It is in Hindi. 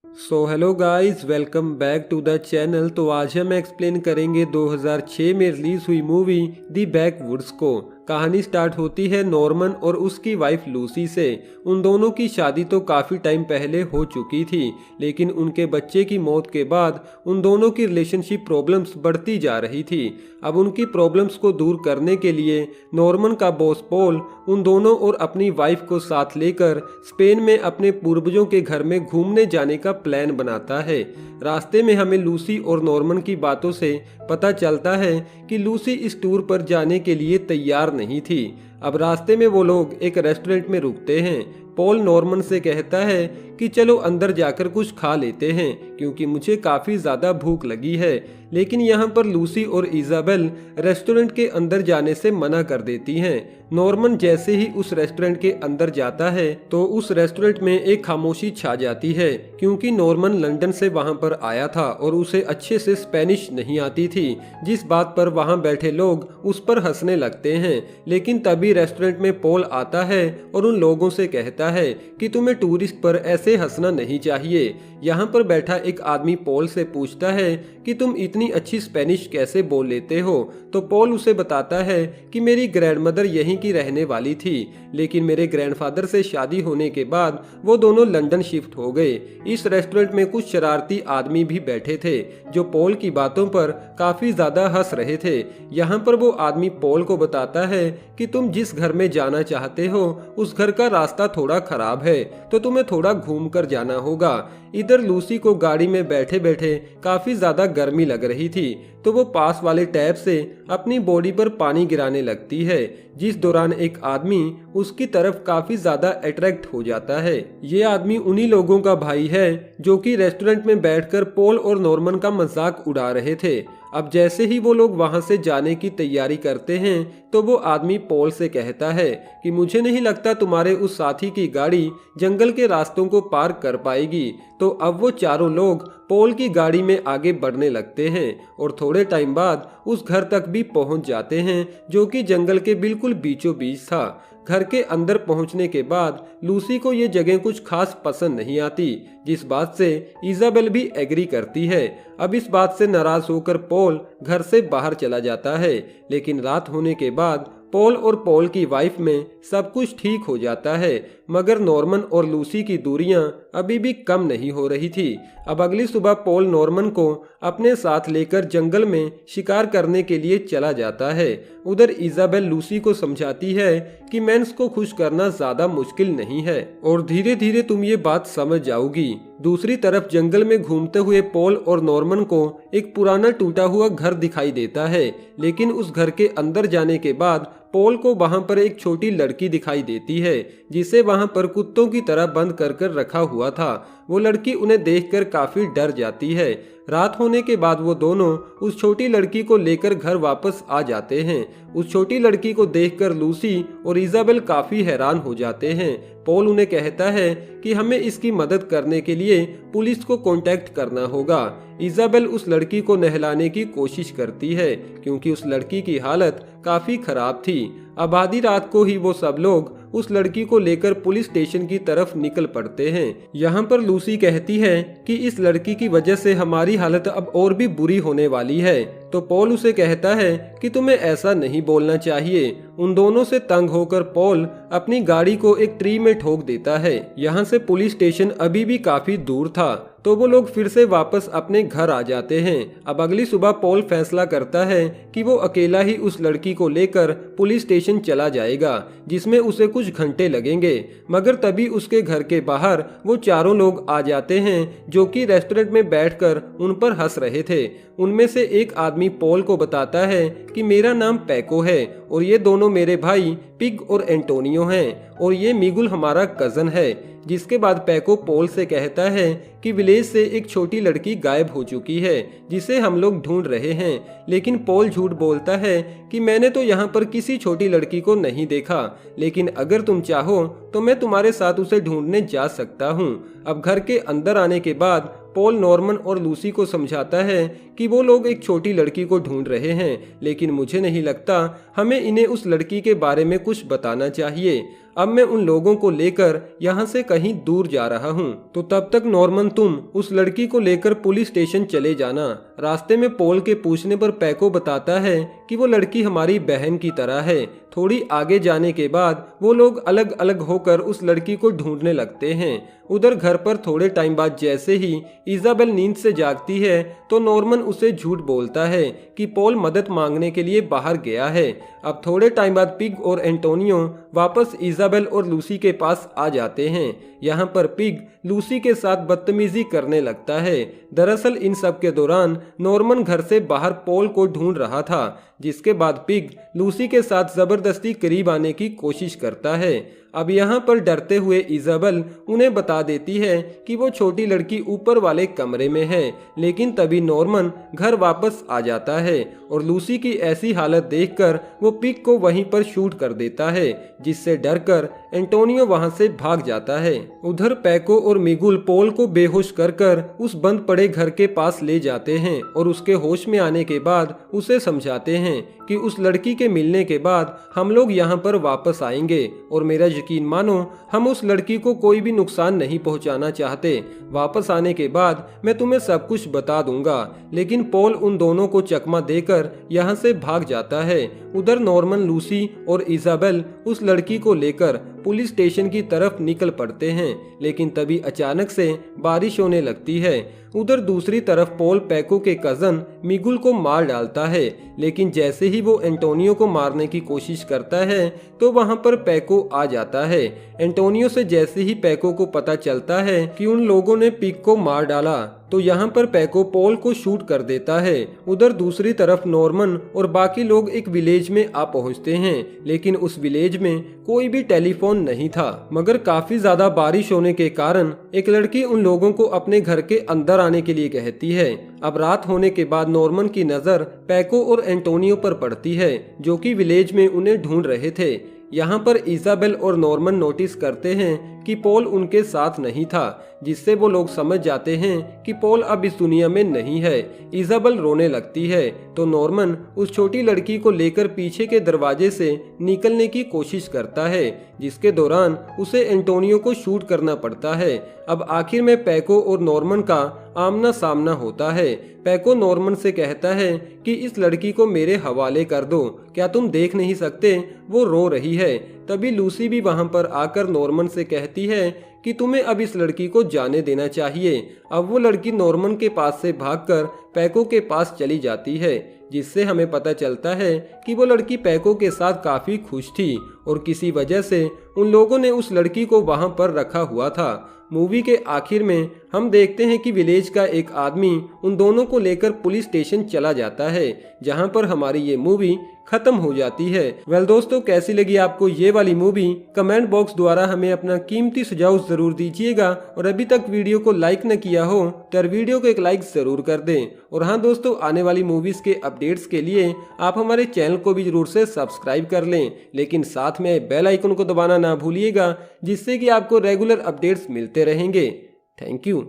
Hello guys, welcome back to the channel. तो आज हम एक्सप्लेन करेंगे 2006 में रिलीज हुई मूवी दी बैकवुड्स को। कहानी स्टार्ट होती है नॉर्मन और उसकी वाइफ लूसी से। उन दोनों की शादी तो काफ़ी टाइम पहले हो चुकी थी, लेकिन उनके बच्चे की मौत के बाद उन दोनों की रिलेशनशिप प्रॉब्लम्स बढ़ती जा रही थी। अब उनकी प्रॉब्लम्स को दूर करने के लिए नॉर्मन का बॉस पॉल उन दोनों और अपनी वाइफ को साथ लेकर स्पेन में अपने पूर्वजों के घर में घूमने जाने का प्लान बनाता है। रास्ते में हमें लूसी और नॉर्मन की बातों से पता चलता है कि लूसी इस टूर पर जाने के लिए तैयार नहीं थी। अब रास्ते में वो लोग एक रेस्टोरेंट में रुकते हैं। पॉल नॉर्मन से कहता है कि चलो अंदर जाकर कुछ खा लेते हैं क्योंकि मुझे काफ़ी ज़्यादा भूख लगी है। लेकिन यहाँ पर लूसी और इजाबेल रेस्टोरेंट के अंदर जाने से मना कर देती हैं। नॉर्मन जैसे ही उस रेस्टोरेंट के अंदर जाता है तो उस रेस्टोरेंट में एक खामोशी छा जाती है, क्योंकि नॉर्मन लंदन से वहाँ पर आया था और उसे अच्छे से स्पेनिश नहीं आती थी, जिस बात पर वहाँ बैठे लोग उस पर हंसने लगते हैं। लेकिन तभी रेस्टोरेंट में पॉल आता है और उन लोगों से कहता है कि तुम्हें टूरिस्ट पर ऐसे हंसना नहीं चाहिए। यहाँ पर बैठा एक आदमी पॉल से पूछता है कि तुम इतनी अच्छी स्पेनिश कैसे बोल लेते हो। तो पॉल उसे बताता है कि मेरी ग्रैंडमदर यहीं की रहने वाली थी, लेकिन मेरे ग्रैंडफादर से शादी होने के बाद वो दोनों लंदन शिफ्ट हो गए। इस रेस्टोरेंट में कुछ शरारती आदमी भी बैठे थे जो पॉल की बातों पर काफी ज्यादा हंस रहे थे। यहाँ पर वो आदमी पॉल को बताता है कि तुम जिस घर में जाना चाहते हो उस घर का रास्ता थोड़ा खराब है, तो तुम्हें थोड़ा घूम कर जाना होगा। इधर लूसी को गाड़ी में बैठे बैठे काफी ज्यादा गर्मी लग रही थी, तो वो पास वाले टैप से अपनी बॉडी पर पानी गिराने लगती है, जिस दौरान एक आदमी उसकी तरफ काफी ज्यादा अट्रैक्ट हो जाता है। ये आदमी उन्हीं लोगों का भाई है जो कि रेस्टोरेंट में बैठकर पॉल और नॉर्मन का मजाक उड़ा रहे थे। अब जैसे ही वो लोग वहां से जाने की तैयारी करते हैं तो वो आदमी पॉल से कहता है कि मुझे नहीं लगता तुम्हारे उस साथी की गाड़ी जंगल के रास्तों को पार कर पाएगी। तो अब वो चारों लोग पॉल की गाड़ी में आगे बढ़ने लगते हैं और थोड़े टाइम बाद उस घर तक भी पहुंच जाते हैं जो कि जंगल के बिल्कुल बीचों बीच था। घर के अंदर पहुंचने के बाद लूसी को ये जगह कुछ खास पसंद नहीं आती, जिस बात से इजाबेल भी एग्री करती है। अब इस बात से नाराज होकर पॉल घर से बाहर चला जाता है, लेकिन रात होने के बाद पॉल और पॉल की वाइफ में सब कुछ ठीक हो जाता है, मगर नॉर्मन और लूसी की दूरियां अभी भी कम नहीं हो रही थी। अब अगली सुबह पॉल नॉर्मन को अपने साथ लेकर जंगल में शिकार करने के लिए चला जाता है। उधर इजाबेल लूसी को समझाती है कि मेंस को खुश करना ज्यादा मुश्किल नहीं है और धीरे धीरे तुम ये बात समझ जाओगी। दूसरी तरफ जंगल में घूमते हुए पॉल और नॉर्मन को एक पुराना टूटा हुआ घर दिखाई देता है, लेकिन उस घर के अंदर जाने के बाद पॉल को वहां पर एक छोटी लड़की दिखाई देती है जिसे वहां पर कुत्तों की तरह बंद कर रखा हुआ था। वो लड़की उन्हें देखकर काफी डर जाती है। रात होने के बाद वो दोनों उस छोटी लड़की को लेकर घर वापस आ जाते हैं। उस छोटी लड़की को देखकर लूसी और इजाबेल काफी हैरान हो जाते हैं। पॉल उन्हें कहता है कि हमें इसकी मदद करने के लिए पुलिस को कांटेक्ट करना होगा। इजाबेल उस लड़की को नहलाने की कोशिश करती है क्योंकि उस लड़की की हालत काफी खराब थी। अब आधी रात को ही वो सब लोग उस लड़की को लेकर पुलिस स्टेशन की तरफ निकल पड़ते हैं। यहाँ पर लूसी कहती है कि इस लड़की की वजह से हमारी हालत अब और भी बुरी होने वाली है। तो पॉल उसे कहता है कि तुम्हें ऐसा नहीं बोलना चाहिए। उन दोनों से तंग होकर पॉल अपनी गाड़ी को एक ट्री में ठोक देता है। यहाँ से पुलिस स्टेशन अभी भी काफी दूर था, तो वो लोग फिर से वापस अपने घर आ जाते हैं। अब अगली सुबह पॉल फैसला करता है कि वो अकेला ही उस लड़की को लेकर पुलिस स्टेशन चला जाएगा, जिसमें उसे कुछ घंटे लगेंगे। मगर तभी उसके घर के बाहर वो चारों लोग आ जाते हैं जो कि रेस्टोरेंट में बैठकर उन पर हंस रहे थे। उनमें से एक आदमी पॉल को बताता है कि मेरा नाम पैको है और ये दोनों मेरे भाई पिग और एंटोनियो हैं और ये मिगुल हमारा कजन है। जिसके बाद पैको पॉल से कहता है कि विलेज से एक छोटी लड़की गायब हो चुकी है जिसे हम लोग ढूंढ रहे हैं, लेकिन पॉल झूठ बोलता है कि मैंने तो यहाँ पर किसी छोटी लड़की को नहीं देखा, लेकिन अगर तुम चाहो तो मैं तुम्हारे साथ उसे ढूंढने जा सकता हूँ। अब घर के अंदर आने के बाद पॉल नॉर्मन और लूसी को समझाता है कि वो लोग एक छोटी लड़की को ढूंढ रहे हैं, लेकिन मुझे नहीं लगता हमें इन्हें उस लड़की के बारे में कुछ बताना चाहिए। अब मैं उन लोगों को लेकर यहाँ से कहीं दूर जा रहा हूँ। तो तब तक नॉर्मन तुम उस लड़की को लेकर पुलिस स्टेशन चले जाना। रास्ते में पॉल के पूछने पर पैको बताता है कि वो लड़की हमारी बहन की तरह है। थोड़ी आगे जाने के बाद वो लोग अलग अलग होकर उस लड़की को ढूंढने लगते हैं। उधर घर पर थोड़े टाइम बाद जैसे ही इजाबेल नींद से जागती है तो नॉर्मन उसे झूठ बोलता है कि पॉल मदद मांगने के लिए बाहर गया है। अब थोड़े टाइम बाद पिग और एंटोनियो वापस इजाबेल और लूसी के पास आ जाते हैं। यहाँ पर पिग लूसी के साथ बदतमीजी करने लगता है। दरअसल इन सब के दौरान नॉर्मन घर से बाहर पॉल को ढूंढ रहा था, जिसके बाद पिग लूसी के साथ जबरदस्ती करीब आने की कोशिश करता है। अब यहाँ पर डरते हुए इजाबेल उन्हें बता देती है कि वो छोटी लड़की ऊपर वाले कमरे में है, लेकिन तभी नॉर्मन घर वापस आ जाता है और लूसी की ऐसी हालत देखकर वो पिग को वहीं पर शूट कर देता है, जिससे डरकर एंटोनियो वहां से भाग जाता है। उधर पैको और मिगुल पॉल को बेहोश कर उस बंद पड़े घर के पास ले जाते हैं और उसके होश में आने के बाद उसे समझाते हैं कि उस लड़की के मिलने के बाद हम लोग यहाँ पर वापस आएंगे और मेरा यकीन मानो हम उस लड़की को कोई भी नुकसान नहीं पहुँचाना चाहते। वापस आने के बाद मैं तुम्हें सब कुछ बता दूंगा। लेकिन पॉल उन दोनों को चकमा देकर यहाँ से भाग जाता है। उधर नॉर्मन लूसी और इजाबेल उस लड़की को लेकर पुलिस स्टेशन की तरफ निकल पड़ते हैं, लेकिन तभी अचानक से बारिश होने लगती है। उधर दूसरी तरफ पॉल पैको के कजन मिगुल को मार डालता है, लेकिन जैसे ही वो एंटोनियो को मारने की कोशिश करता है तो वहां पर पैको आ जाता है। एंटोनियो से जैसे ही पैको को पता चलता है कि उन लोगों ने पिग को मार डाला तो यहाँ पर पैको पॉल को शूट कर देता है। उधर दूसरी तरफ नॉर्मन और बाकी लोग एक विलेज में आ पहुँचते हैं, लेकिन उस विलेज में कोई भी टेलीफोन नहीं था, मगर काफी ज्यादा बारिश होने के कारण एक लड़की उन लोगों को अपने घर के अंदर आने के लिए कहती है। अब रात होने के बाद नॉर्मन की नजर पैको और एंटोनियो पर पड़ती है, जो कि विलेज में उन्हें ढूंढ रहे थे। यहाँ पर इजाबेल और नॉर्मन नोटिस करते हैं कि पॉल उनके साथ नहीं था, जिससे वो लोग समझ जाते हैं कि पॉल अब इस दुनिया में नहीं है। इजाबेल रोने लगती है तो नॉर्मन उस छोटी लड़की को लेकर पीछे के दरवाजे से निकलने की कोशिश करता है, जिसके दौरान उसे एंटोनियो को शूट करना पड़ता है। अब आखिर में पैको और नॉर्मन का आमना सामना होता है। पैको नॉर्मन से कहता है कि इस लड़की को मेरे हवाले कर दो, क्या तुम देख नहीं सकते वो रो रही है। तभी लूसी भी वहां पर आकर नॉर्मन से कहती है कि तुम्हें अब इस लड़की को जाने देना चाहिए। अब वो लड़की नॉर्मन के पास से भागकर पैको के पास चली जाती है, जिससे हमें पता चलता है कि वो लड़की पैको के साथ काफी खुश थी और किसी वजह से उन लोगों ने उस लड़की को वहां पर रखा हुआ था। मूवी के आखिर में हम देखते हैं कि विलेज का एक आदमी उन दोनों को लेकर पुलिस स्टेशन चला जाता है, जहां पर हमारी ये मूवी खत्म हो जाती है। वेल दोस्तों, कैसी लगी आपको ये वाली मूवी? कमेंट बॉक्स द्वारा हमें अपना कीमती सुझाव जरूर दीजिएगा और अभी तक वीडियो को लाइक न किया हो तो वीडियो को एक लाइक जरूर कर दें। और हाँ दोस्तों, आने वाली मूवीज के अपडेट्स के लिए आप हमारे चैनल को भी जरूर से सब्सक्राइब कर लें, लेकिन साथ में बेल आइकन को दबाना ना भूलिएगा, जिससे कि आपको रेगुलर अपडेट्स मिलते रहेंगे। Thank you.